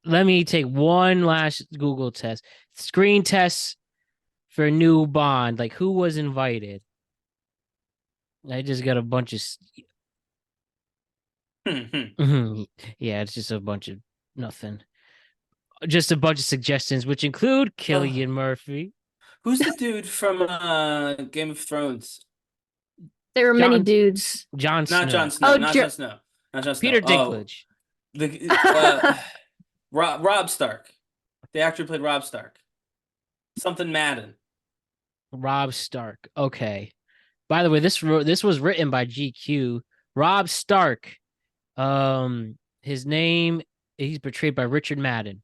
Let me take one last Google test. Screen tests for new Bond. Like who was invited? I just got a bunch of. Yeah, it's just a bunch of nothing. Just a bunch of suggestions, which include Oh, Killian Murphy, who's the dude from Game of Thrones? There were many John dudes. Jon Not Jon Snow, Snow, Oh, not Jon Snow, not Jon Snow. Peter Oh, Dinklage, the Rob Stark, the actor who played Rob Stark. Something Madden. Rob Stark. Okay. By the way, this was written by GQ. Rob Stark. His name he's portrayed by Richard Madden.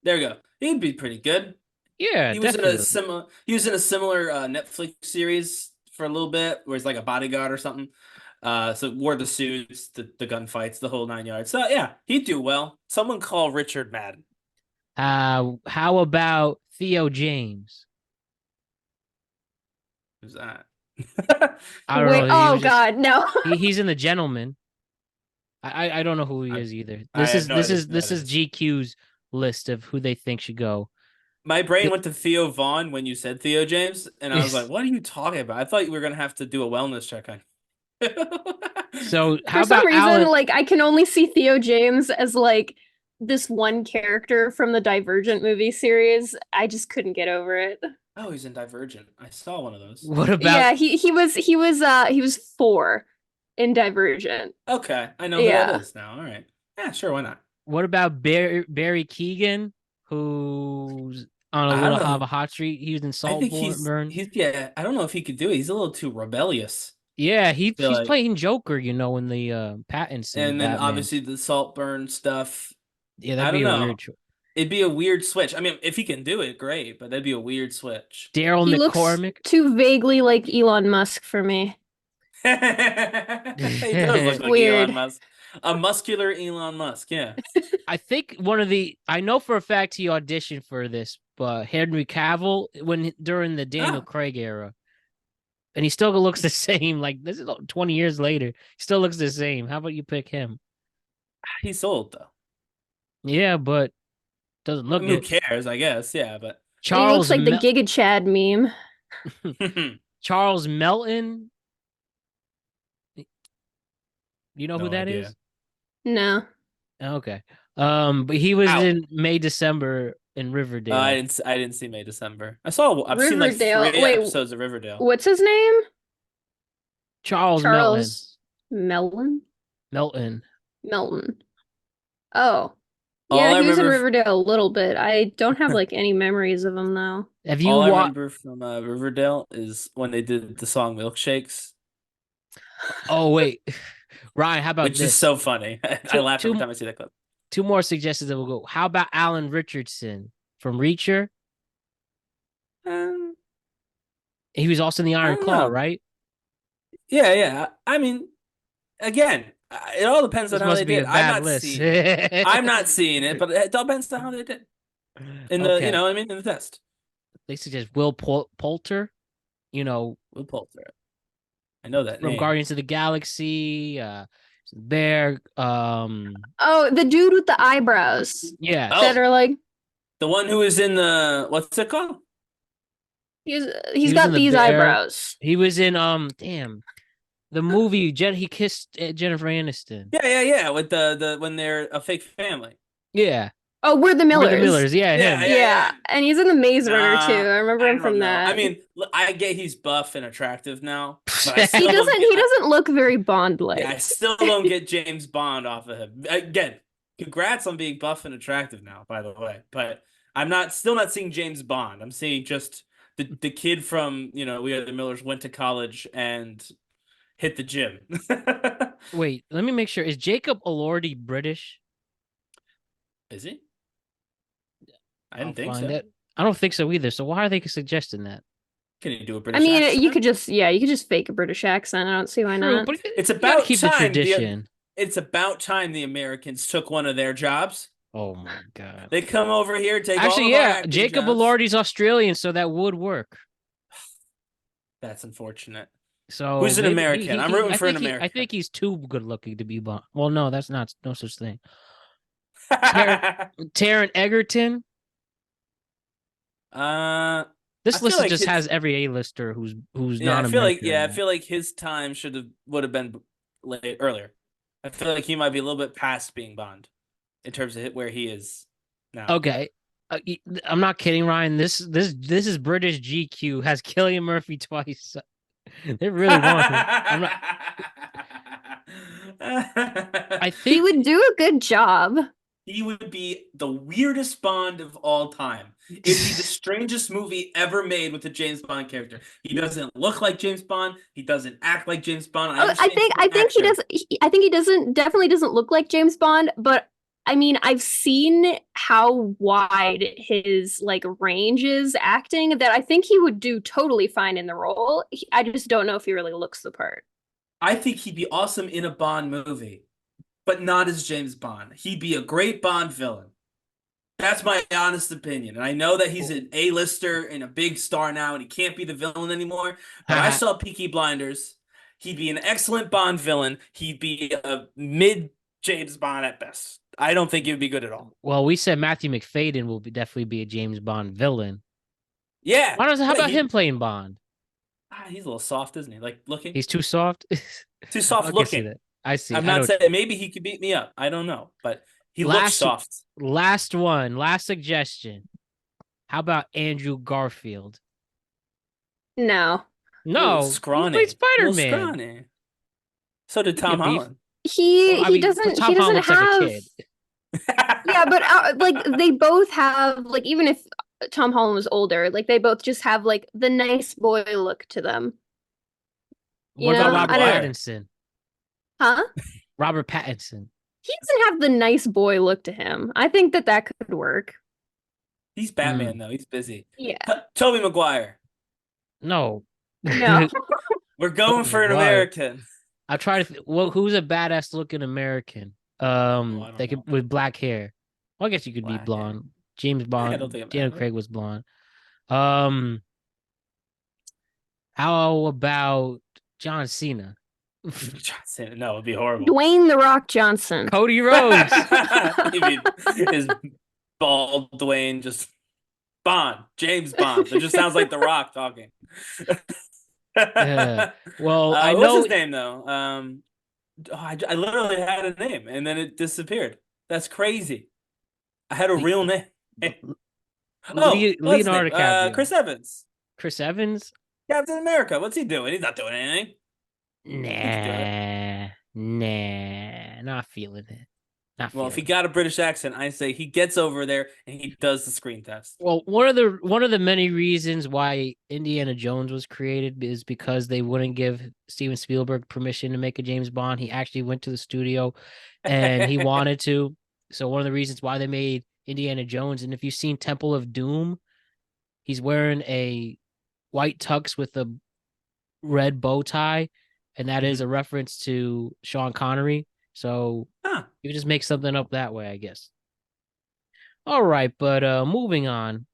There you go. He'd be pretty good. Yeah, definitely. He was in a similar Netflix series for a little bit, where he's like a bodyguard or something. So wore the suits, the gunfights, the whole 9 yards. So yeah, he'd do well. Someone call Richard Madden. How about Theo James? Who's that? I don't Wait, know. He oh was just God, no. he's in The Gentleman. I don't know who he I, is either. I This have is no this idea is who that this is is. GQ's list of who they think should go. My brain went to Theo Vaughn when you said Theo James, and I was like, "What are you talking about?" I thought you were gonna have to do a wellness check on. So how For some about reason, Alan? like I can only see Theo James as like this one character from the Divergent movie series. I just couldn't get over it. Oh, he's in Divergent. I saw one of those. What about Yeah, he was four in Divergent. Okay, I know who that Yeah. is now. All right. Yeah, sure, why not? what about Barry Keegan, who's on a I little don't of a know. hot street? He was in I think Saltburn. he's yeah, I don't know if he could do it. He's a little too rebellious. Yeah, I feel he's like. playing Joker, in the Pattinson And then Batman. obviously the Saltburn stuff. Yeah, that'd I be don't a weird know. choice. It'd be a weird switch. I mean, if he can do it, great, but that'd be a weird switch. Daryl He looks McCormick. too vaguely like Elon Musk for me. He does look like Elon Weird. Musk. A muscular Elon Musk, yeah. I think I know for a fact he auditioned for this, but Henry Cavill during the Daniel Ah, Craig era, and he still looks the same. Like this is 20 years later, he still looks the same. How about you pick him? he's sold though. Yeah, but doesn't I look mean, who it. cares, I guess. Yeah, but He looks Charles like the Mel- Giga Chad meme. Charles Melton. You know who no that idea. is? No. Okay. But he was Out. in May December in Riverdale. I didn't see May December. I've seen like Riverdale. three Wait, episodes of Riverdale. what's his name? Charles Melton. Charles Melton? Melton. Melton. Oh. All Yeah, I he was in remember Riverdale a little bit. I don't have like any memories of him though. Have you all I watched? remember from Riverdale is when they did the song Milkshakes, Oh wait, Ryan. How about which is this? so funny. I Two laugh every two time I see that clip. two more suggestions that will go. How about Alan Richardson from Reacher? Um, He was also in the I Iron don't Claw, know. right? Yeah, yeah. I mean, again, it all depends on This how they must be did. a bad list. I'm not seeing it, but it depends on how they did Okay, what I mean, in the test. they suggest Will Poulter. You know, We'll pull through it. I know that from name. Guardians of the Galaxy. There. Oh, the dude with the eyebrows that Yes, Oh, are like the one who is in the what's it called? he's he he's was in got the these Bear. eyebrows. He was in damn the movie. He kissed Jennifer Aniston. Yeah, yeah, yeah. With the when they're a fake family. Yeah, Oh, we're the we're the Millers. Millers. Yeah, Yeah, him. yeah, Yeah, yeah. and he's in the Maze Runner too. Nah, I remember I him don't from know. I that. mean, I get he's buff and attractive now, but I He still doesn't don't get. he doesn't look very Bond Yeah, I like. still don't get James Bond off of him. Again, congrats on being buff and attractive now, by the way. But I'm not still not seeing James Bond. I'm seeing just the kid from, We Are the Millers went to college and hit the gym. Wait, let me make sure. Is Jacob Elordi British? Is he? I I'll didn't think find so. it. I don't think so either. So why are they suggesting that? Can he do a I British mean, you accent? could just yeah, you could just fake a British accent. I don't see why True, not. but It's you got to about keep the time tradition. it's about time the Americans took one of their jobs. Oh my god. They come over here, take all Actually, of our yeah, acting Jacob jobs. Elordi's Australian, so that would work. That's unfortunate. So Who's an maybe American? I'm rooting for an I American. think he's too good looking to be Bond. Well, no, that's not no such thing. Taron Egerton. uh, I This feel list like just his has every A-lister who's yeah, I feel like non-American in I that. feel like his time would have been late earlier. I feel like he might be a little bit past being Bond in terms of where he is now. Okay. I'm not kidding, Ryan. This is British GQ has Killian Murphy twice. They really want him. I'm not. I He think. would do a good job. He would be the weirdest Bond of all time. It'd be the strangest movie ever made with a James Bond character. He doesn't look like James Bond. He doesn't act like James Bond. I Oh, understand he's I an think he actor. does. I think he doesn't definitely doesn't look like James Bond, but I mean, I've seen how wide his like range is acting that I think he would do totally fine in the role. I just don't know if he really looks the part. I think he'd be awesome in a Bond movie, but not as James Bond. He'd be a great Bond villain. That's my honest opinion. And I know that he's an A-lister and a big star now, and he can't be the villain anymore. But I saw Peaky Blinders. He'd be an excellent Bond villain. He'd be a mid James Bond at best. I don't think he would be good at all. Well, we said Matthew McFadyen will definitely be a James Bond villain. Yeah, How yeah, about him playing Bond? he's a little soft, isn't he? Like looking He's too soft. too soft I can see looking. that. I see. I'm I not know. saying maybe he could beat me up. I don't know, but he looks Last soft. last one. Last suggestion. How about Andrew Garfield? No. A little No, he played scrawny. A Spider little Man. scrawny. So did You Tom can be. Holland. Well, I He mean, doesn't Tom Holland looks like a have. kid. Yeah, but like they both have like even if Tom Holland was older, like they both just have like the nice boy look to them. You What about know? Tobey I Robert don't. Maguire. Pattinson? Huh? Robert Pattinson. He doesn't have the nice boy look to him. I think that that could work. He's Mm, Batman though. He's busy. Yeah. Tobey Maguire. no. No. We're going for an Why? American. I try to. Well, who's a badass looking American? Oh, I don't They could know. with black hair. Well, I guess you could be Black hair. blonde. James I don't Bond. think it Daniel matters. Craig was blonde. Um, how about John Cena? Johnson. No, it'd be horrible. Dwayne the Rock Johnson. Cody Rhodes. You mean his bald Dwayne just Bond, James Bond. It just sounds like The Rock talking. Yeah. Well, I What's know. his name though? I literally had a name and then it disappeared. That's crazy. I had a real name. Oh, what's his name? Leonardo DiCaprio. Chris Evans. Chris Evans? Captain America. What's he doing? He's not doing anything. He could do it. Nah, not feeling it. Not Well, if he feeling it. got a British accent, I say he gets over there and he does the screen test. Well, one of the many reasons why Indiana Jones was created is because they wouldn't give Steven Spielberg permission to make a James Bond. He actually went to the studio and he wanted to. So one of the reasons why they made Indiana Jones, and if you've seen Temple of Doom, he's wearing a white tux with a red bow tie, and that is a reference to Sean Connery. So Huh. you can just make something up that way, I guess. All right, but moving on.